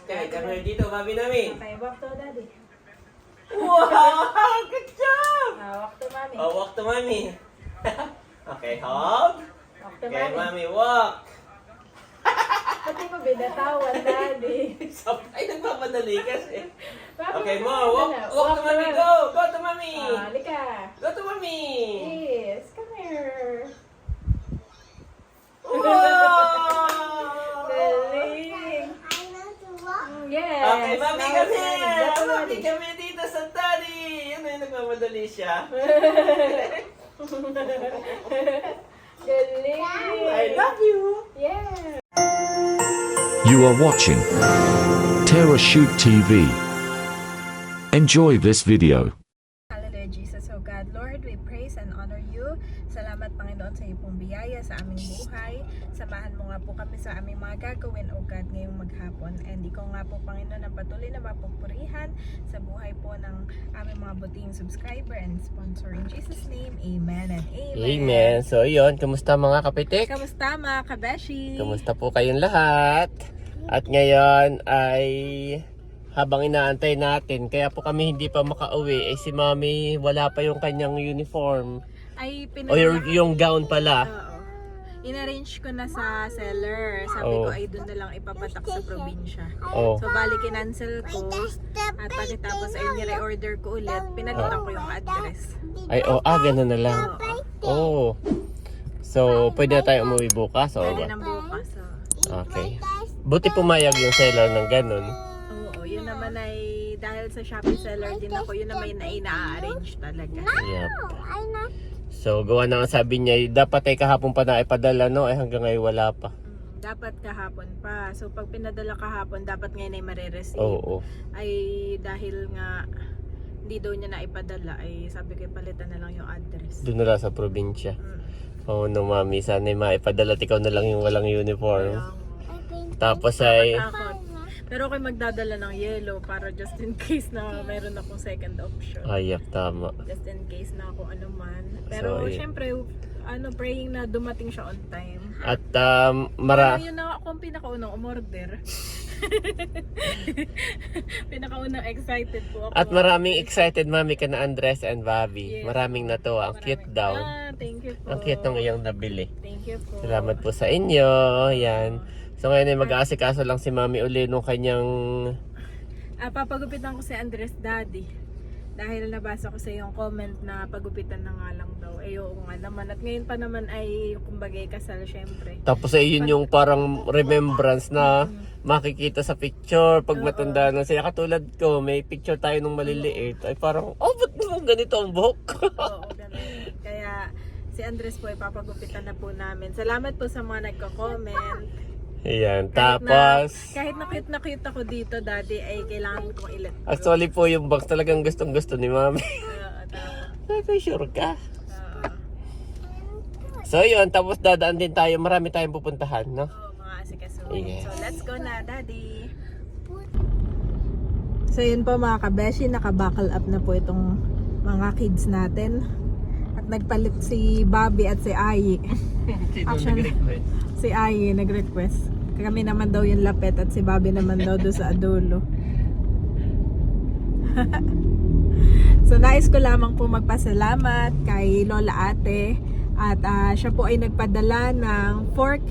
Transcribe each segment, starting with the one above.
Okay, kami dito, Bobby namin. Okay, walk to daddy. Wow! Good job! Walk to mommy. Oh, walk to mommy. Okay, hop. Walk to Okay, mommy. mommy, walk. Pati mo binatawan, daddy. Ay, nagpapadali kasi. Papi, Okay, mo, ano? walk to mommy, go! Go to mommy! Halika. Go to mommy! Yes, come here. Wow! Galing. Yes. Okay, mami now kami! it's ready. Go to Mami daddy. kami dito sa daddy! Ano yung nagmamadali siya? Galing. I love you! Yeah. You are watching Terra Shoot TV. Enjoy this video. Hallelujah, Jesus, O God. Lord, we praise and honor you. Salamat, Panginoon, sa iyong pong biyaya sa aming buhay. Samahan mo nga po kami sa aming mga gagawin, O God, ngayong maghapon. And ikaw nga po, Panginoon, ang patuloy na mapupurihan sa buhay po ng aming mga buting subscriber and sponsor. In Jesus' name, amen and amen. Amen! So yun, kamusta mga kapitik? Kamusta mga kabeshi? Kamusta po kayong lahat? At ngayon ay habang inaantay natin, kaya po kami hindi pa makauwi, si Mami wala pa yung kanyang uniform. Ay, O yung gown pala. Oo. In-arrange ko na sa seller. Sabi ko ay doon na lang ipapatak sa probinsya. Oh. So, bali kinancel ko. At pagkatapos ay nire-order ko ulit. Pinalitan ko yung address. Ay, ganun na lang. Oh. So, pwede na tayo umuwi bukas? O Pwede ba? ng bukas. Okay. Buti pumayag yung seller ng ganun. Oo, yun naman ay dahil sa Shopee seller din ako, yun naman ay na-arrange talaga. Yep. So, gawa na nga sabi niya, dapat ay kahapon pa na ipadala, no? Ay hanggang ngayon wala pa. Dapat kahapon pa. So, pag pinadala kahapon, dapat ngayon ay marireceive. Oo. Ay dahil nga hindi daw niya na ipadala, ay sabi ko palitan na lang yung address. Doon na lang sa probinsya. Oh no, Mami, sana maipadala at ikaw na lang yung walang uniform. Tapos ay Takot. Pero ako magdadala ng yellow para just in case na mayroon akong second option. ayak, tama. Just in case na kung ano man. Pero So, syempre, praying na dumating siya on time. At Pero yun na ako ang pinakaunang umorder. Pinakaunang excited po ako. at maraming excited, Mami, ka na Andres and Bobby. Yes. Maraming natuwa. Ang cute daw. Thank you po. Ang cute ng iyong nabili. Thank you po. Salamat po sa inyo. Yan. So ngayon ay mag-aasikaso lang si Mami uli nung kanyang... Papagupitan ko si Andres Daddy. Dahil nabasa ko sa iyong comment na pagupitan na nga lang daw. Eh, oo nga naman. At ngayon pa naman ay kumbagay kasal syempre. Tapos ay yun yung parang remembrance na makikita sa picture pag matanda na siya. Katulad ko, may picture tayo nung maliliit. Ay parang, ba't naman ganito ang buhok? Oo, ganun. Kaya si Andres po ay papagupitan na po namin. Salamat po sa mga nagko-comment. Ayan, tapos... Kahit na cute ako dito, Daddy, ay kailangan kong ilat. Actually po yung box talagang gustong gusto ni Mami. Tama. Ay, sure ka. So yun, tapos dadaan din tayo. Marami tayong pupuntahan, no? Oo, mga asikaso. Yes. So, let's go na, Daddy. So, yun po mga kabeshi, naka-buckle up na po itong mga kids natin. At nagpalit si Bobby at si Ayi. Actually, si Ayi nag-request. Kami naman daw yung lapet at si Bobby naman daw doon sa adulo. So, nais ko lamang po magpasalamat kay Lola Ate. At siya po ay nagpadala ng 4K,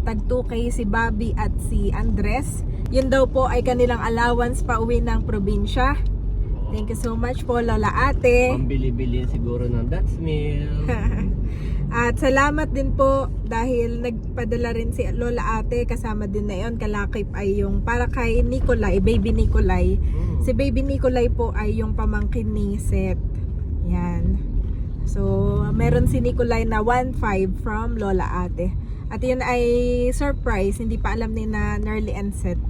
tag 2K si Bobby at si Andres. Yun daw po ay kanilang allowance pa uwi ng probinsya. Thank you so much po, Lola Ate. Pambili-bili siguro ng Dutch Mill. At salamat din po dahil nagpadala rin si Lola Ate, kasama din na yun, kalakip ay yung para kay Nikolay, Baby Nikolay. Si Baby Nikolay po ay yung pamangkin ni Seth. Yan. So, meron si Nikolay na 1.5 from Lola Ate. At yun ay surprise, hindi pa alam ni na Nerly and Seth.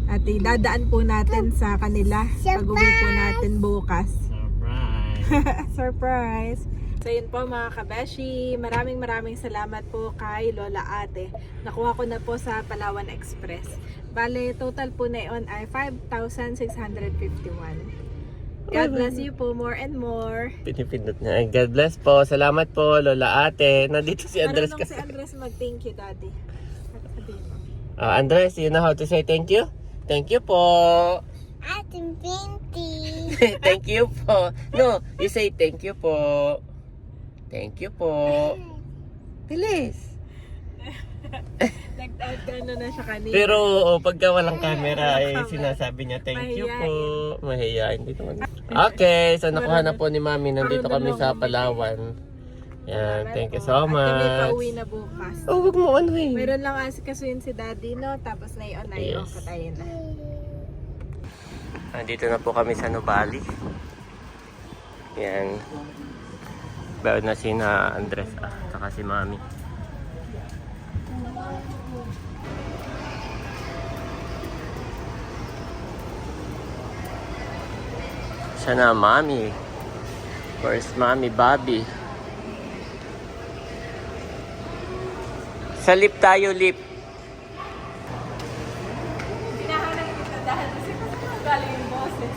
At idadaan po natin sa kanila pag-uwi po natin bukas. Surprise! Surprise! So yun po mga kabeshi, maraming salamat po kay Lola Ate. Nakuha ko na po sa Palawan Express. Bale, total po na yun ay 5,651. God bless you po more and more. Pinipindot niya. God bless po. Salamat po, Lola Ate. Nandito si Andres Marunong si Andres mag-thank you, Daddy. Andres, you know how to say thank you? Thank you po. Ating Pinty. Thank you po. No, you say thank you po. Thank you po. Bilis. Nag-ano na siya kanina. Pero pagka walang camera ay sinasabi niya thank you po. Mahihain dito naman. Okay, so nakuha na po ni Mami. Nandito kami sa Palawan. Yan, thank you so At kami much. pauwi na bukas. Oh, wag mo ano eh. Meron lang asikasuhin si Daddy, no? Tapos na yun, Yes. katayin na. Nandito na po kami sa Nubali. Yan. Bayo na si na Andres at saka si Mami. Siya na Mami. First Mami, Bobby. Sa lip tayo, lip. Hinahanap kita dahil kasi galing yung boses.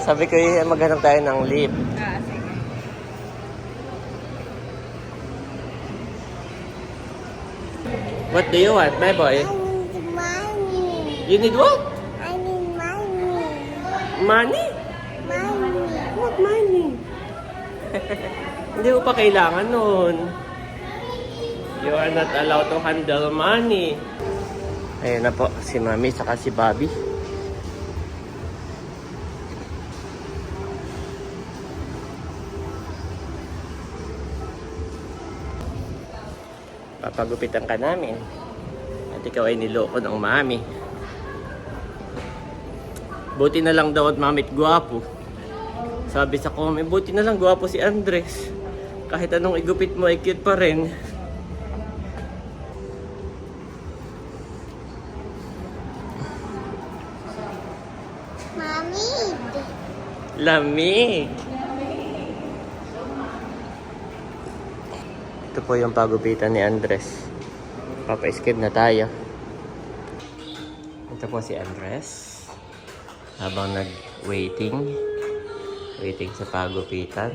Sabi ko maghanap tayo ng lip. Sige. What do you want, my boy? I need money. You need what? I need money. Money? Money. What money? Hindi mo pa kailangan nun. You are not allowed to handle money. Ayan na po, si Mami saka si Bobby. Papagupitan ka namin. At ikaw ay niloko ng Mami. Buti na lang daw at Mamit gwapo. Sabi sa comment, buti na lang gwapo si Andres. Kahit anong igupit mo ay cute pa rin. Mommy. Lamig! Ito po yung pagupitan ni Andres. Papa-skip na tayo. Ito po si Andres. Habang nag-waiting sa pagupitan.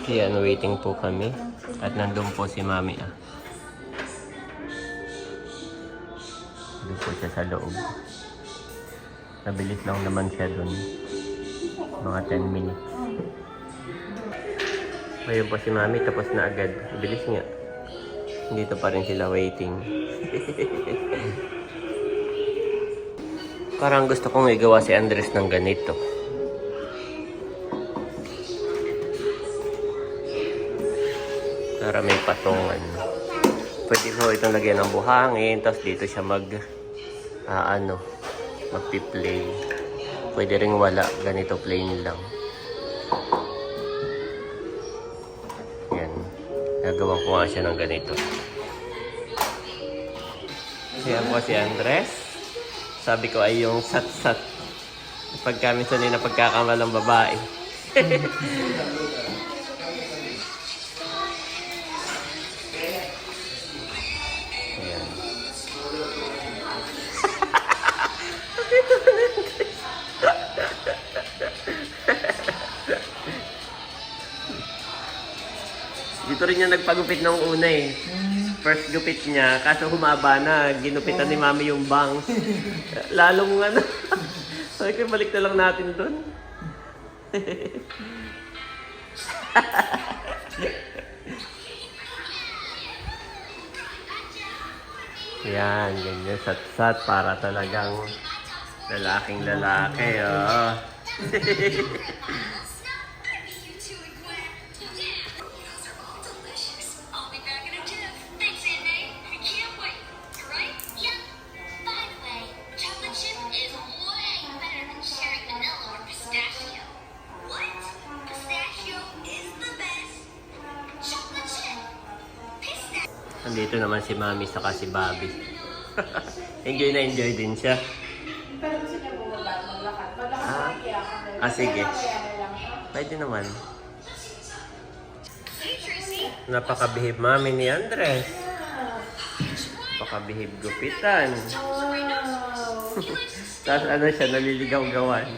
Yan, waiting po kami. At nandun po si Mami. Doon po siya sa loob. Nabilis lang naman siya doon. Mga 10 minutes. Ngayon po si Mami, tapos na agad. Bilis nga. Dito pa rin sila waiting. Parang gusto kong igawa si Andres ng ganito. Para may patungan. Pwede mo itong lagyan ng buhangin, tapos dito siya magpi-play. Pwede ring wala, ganito plain lang. Yan. Gagawan ko nga siya ng ganito. Yan po si Andres. Sabi ko ay yung sat-sat. Pagka minsan na pagkakamalang babae. Ayan. Dito rin niya nagpagupit nung una eh. First gupit niya, kaso humaba na, ginupitan ni Mami yung bangs. Lalong ano. Sabi ko, balik na lang natin doon. Yan, ganyan, sat-sat, para talagang lalaking lalaki, oh. Nandito naman si Mami saka si Bobby. Enjoy na enjoy din siya. Pero gusto niya bumaba, maglakad. Maglakad Sige. Pwede naman. Napaka-behave Mami ni Andres. Napaka-behave gupitan. Tapos ano siya, naliligaw-gawan.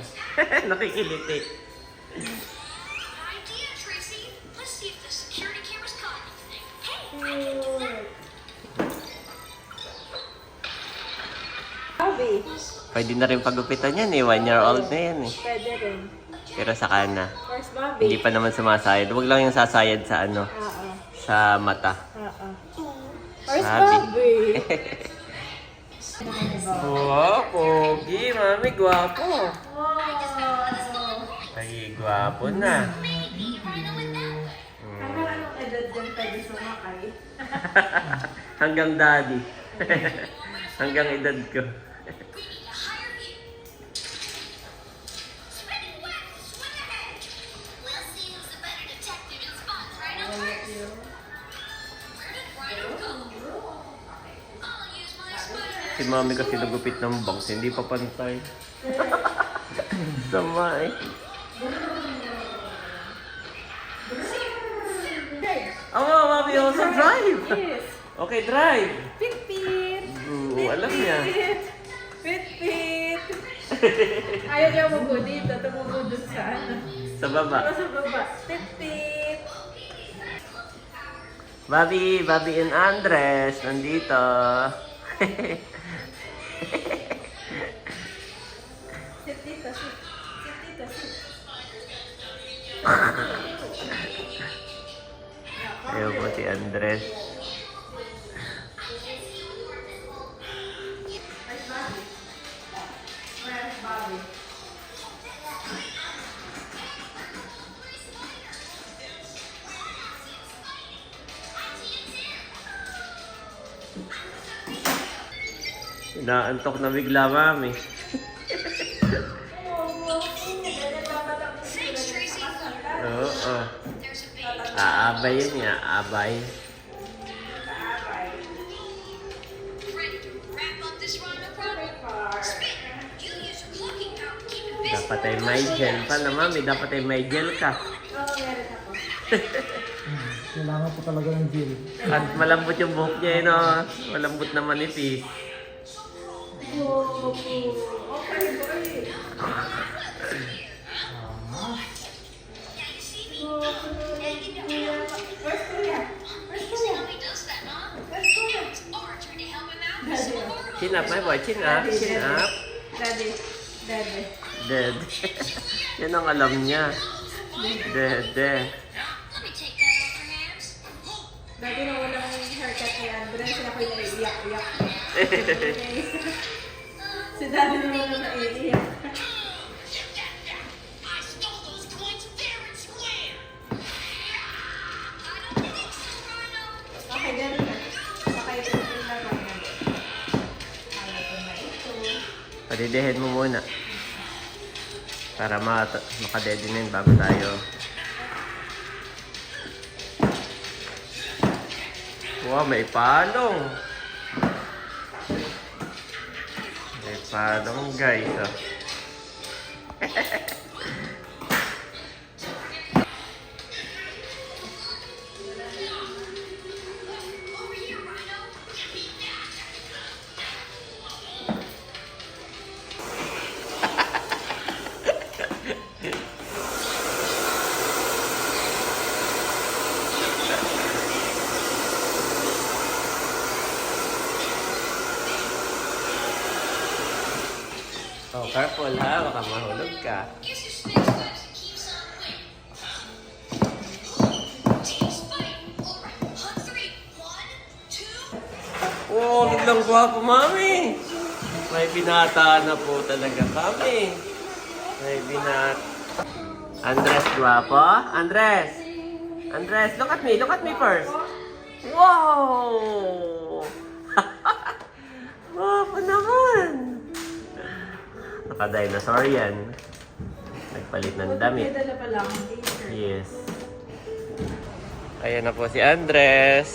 Nakikiliti. Idea, Tracy. Let's see if the security cameras caught anything. Hey, I can do that. Bobby. Pwede na rin pagupitan yan eh. 1-year-old na yan eh. Pwede rin. Pero sa kana. First Bobby. Hindi pa naman sumasayad. Huwag lang yung sasayad sa ano. Oo. Sa mata. Oo. First Bobby. Bobby. Wow, pogi. Mami, gwapo. Ay, gwapo na. Hanggang anong edad dyan pwede sumakay? Hanggang daddy. Hanggang edad ko. Si mami kasi nagupit ng bangs, hindi pa pantay. Sama eh. Oh, mami also drive. Yes. Okay, drive. Pit-pit. Alam niya. Pit-pit. Ayaw niya umupo dito. Tumupo dun sa ano. Sa baba. Sa baba. Pit-pit. Bobby and Andres, nandito. Sit dito, sit. Sit dito, sit. Ayaw po si Andres. Where's Bobby? Inaantok na bigla, mami. Oo. Aabay yun niya, aabay. Dapat ay may gel pala, mami. Dapat ay may gel ka. Oo, meron ako. Kailangan po talaga ng gel. At malambot yung buhok niya, no? Malambot na manipis. Oh, okay, boy. Where's Kuya? Where's Kuya? Where's Kuya? Chin up, my boy. Chin up. Chin up. Daddy. Daddy. Dead. Yan ang alam niya. Dead. Dati nung unang haircut ni Andres, sila ko yung naiiyak-iyak. Si Daddy nung unang naiiyak. Okay, ganun na. Okay, ito yung laban na. Ayaw ko na ito. Padidehin mo muna. Para makadede na yun bago tayo. Wow, may palong. May palong, guys. Oh. Oh, careful ha, baka mahulog ka. Oh, biglang gwapo, mami. May binata na po talaga kami. May binata. Andres, gwapo? Andres! Andres, look at me first. Wow! Gwapo naman. Naka-dinosaur yan. Nagpalit ng damit. May dala pala akong t-shirt. Yes. Ayan na po si Andres.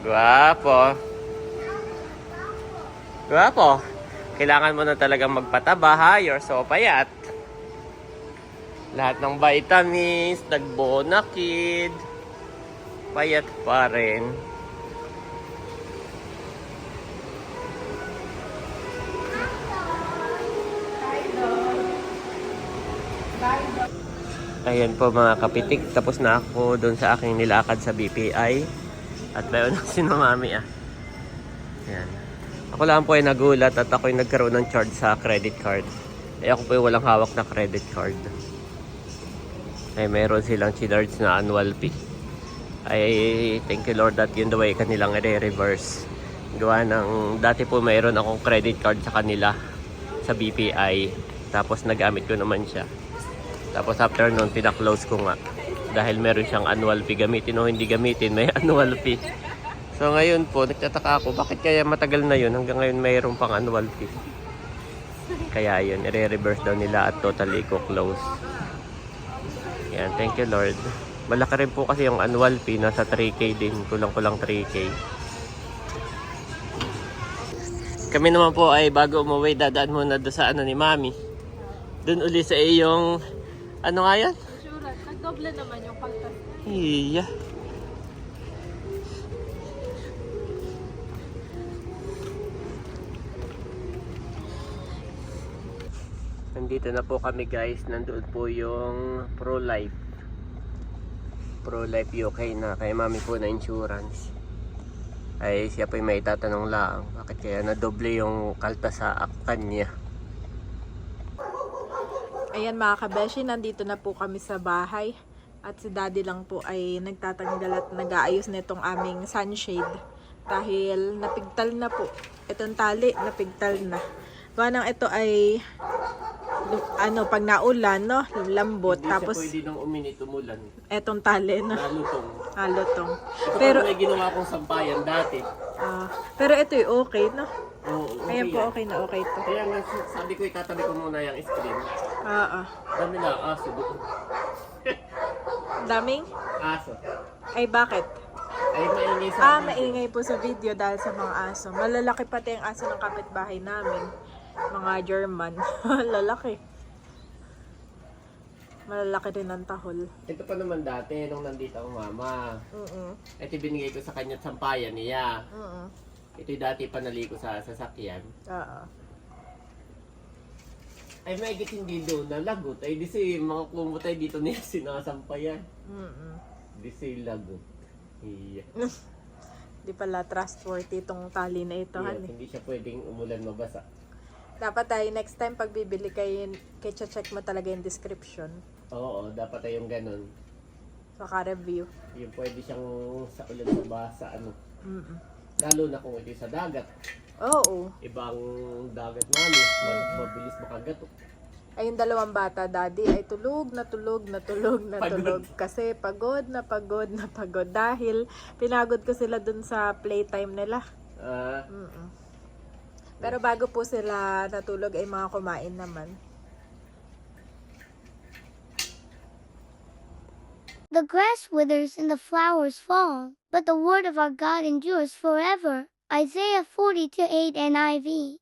Guwapo. Guwapo. Kailangan mo na talagang magpataba ha. You're so payat. Lahat ng vitamins, nagbonakid. Payat pa rin. Ayan po mga kapitik, tapos na ako doon sa aking nilakad sa BPI. At bayo na si Mami ah. Ayan. Ako lang po ay nagulat at ako ay nagkaroon ng charge sa credit card. Eh ako po ay walang hawak na credit card. Ay meron silang charge na annual fee. Ay thank you Lord that yun the way kanilang i-reverse. Gawa ng dati po mayroon akong credit card sa kanila sa BPI. Tapos nagamit ko naman siya. Tapos after nun pina-close ko nga. Dahil meron siyang annual fee, gamitin o hindi gamitin, may annual fee. So ngayon po, nagtataka ako, bakit kaya matagal na yun, hanggang ngayon mayroon pang annual fee. Kaya yun, i-reverse daw nila at totally close. Yan, thank you Lord. Malaki rin po kasi yung annual fee, nasa 3K din, kulang-kulang 3K. Kami naman po ay bago umuwi, dadaan muna doon sa ano ni Mami. Doon uli sa iyong, ano nga yan? Nagdoble naman yung pagtas. Iya. Nandito na po kami guys. Nandoon po yung Pro-Life. Pro-Life UK na kay Mami po na insurance. Ay siya po may tatanong lang. Bakit kaya nadoble yung kalta sa kanya? Ayan mga kabeshi, nandito na po kami sa bahay. At si daddy lang po ay nagtatanggal at nag-aayos nitong aming sunshade. Dahil napigtal na po. Itong tali, napigtal na. Gawa ng ito ay, ano, pag naulan, no? Lambot. Hindi Tapos, siya pwede nang uminit umulan. etong tali, no? Nalutong. Halotong. Ito Pero, may ginawa kong sampayan dati. pero ito ay okay, no? Oo, Ayan po, yan. okay na okay to. Kaya nga sabi ko itatabi ko muna yung screen. Oo. Dami na aso doon. Daming? Aso. Ay, bakit? Ay maingay sa Maingay po sa video dahil sa mga aso. Malalaki pati ang aso ng kapitbahay namin. Mga German. Lalaki. Malalaki rin ang tahol. Ito pa naman dati nung nandito ang mama. Ito binigay ko sa kanya sampayan niya. Ito dati panali ko sa sasakyan. Oo. Ay may hindi doon na lagot. Ay di si mga kumutay dito niya sinasampayan. Di si lagot. Iya. Di pala trustworthy itong tali na ito. Iya, Honey. hindi siya pwedeng umulan mabasa. Dapat ay next time pag bibili kayo, check mo talaga yung description. Oo, dapat ay yung ganun. Saka review. Yung pwede siyang sa ulan mabasa ano. Lalo na kung ito sa dagat. Oo. Ibang dagat namin, mabilis makagato. Ay yung dalawang bata, daddy, ay tulog na tulog na tulog na tulog. Kasi pagod na pagod na pagod. Dahil pinagod ko sila dun sa playtime nila. Pero bago po sila natulog ay mga kumain naman. The grass withers and the flowers fall, but the word of our God endures forever. Isaiah 40:8 NIV.